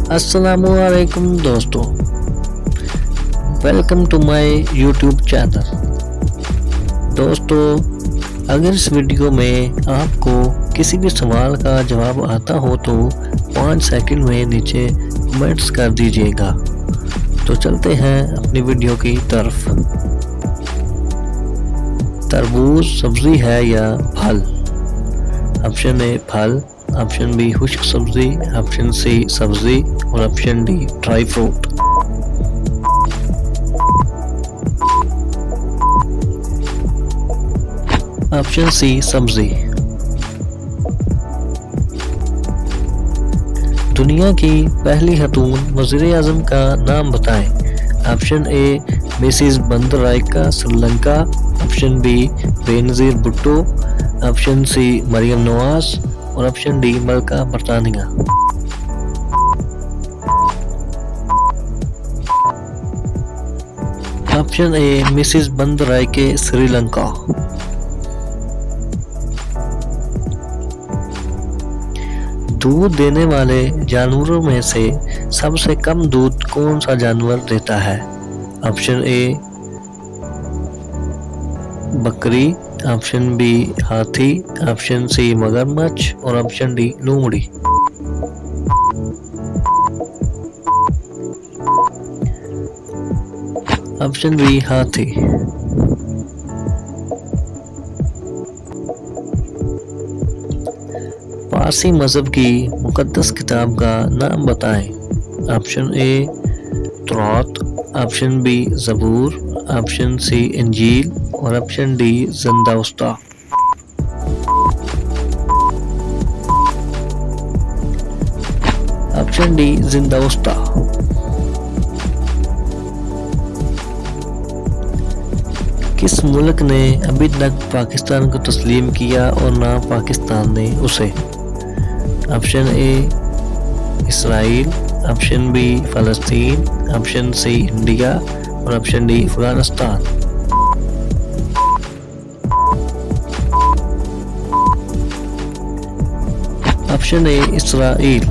अस्सलामुअलैकुम दोस्तों, welcome to my YouTube channel. दोस्तों, अगर इस वीडियो में आपको किसी भी सवाल का जवाब आता हो तो 5 सेकंड में नीचे कमेंट्स कर दीजिएगा। तो चलते हैं अपनी वीडियो की तरफ। तरबूज सब्जी है या फल? ऑप्शन ए फल, ऑप्शन बी खुश्क सब्जी, ऑप्शन सी सब्जी और option D dry fruit. Option C सब्जी। दुनिया की पहली खातून वज़ीर-ए-आज़म का नाम बताएं। Option A Mrs Bandaranaike Sri Lanka, option B Benazir Bhutto, option C Maryam Nawaz और ऑप्शन डी मलका बरतानिया। Option A Mrs Bandaranaike Sri Lanka. दूध देने वाले जानवरों में से सबसे कम दूध कौन सा जानवर देता है? ऑप्शन ए बकरी, ऑप्शन बी हाथी, ऑप्शन सी मगरमच्छ और ऑप्शन डी लोमड़ी। ऑप्शन बी हाथी। पारसी मज़हब की मुक़द्दस किताब का नाम बताएं। ऑप्शन ए तौरात, ऑप्शन बी ज़बूर, ऑप्शन सी इंजील और ऑप्शन डी ज़ंदावस्ता। ऑप्शन डी ज़ंदावस्ता। किस मुल्क ने अभी तक पाकिस्तान को तस्लीम किया और ना पाकिस्तान ने उसे? Option A Israel, option B फ़लस्तीन, ऑप्शन सी इंडिया और option D Afghanistan. Option A Israel.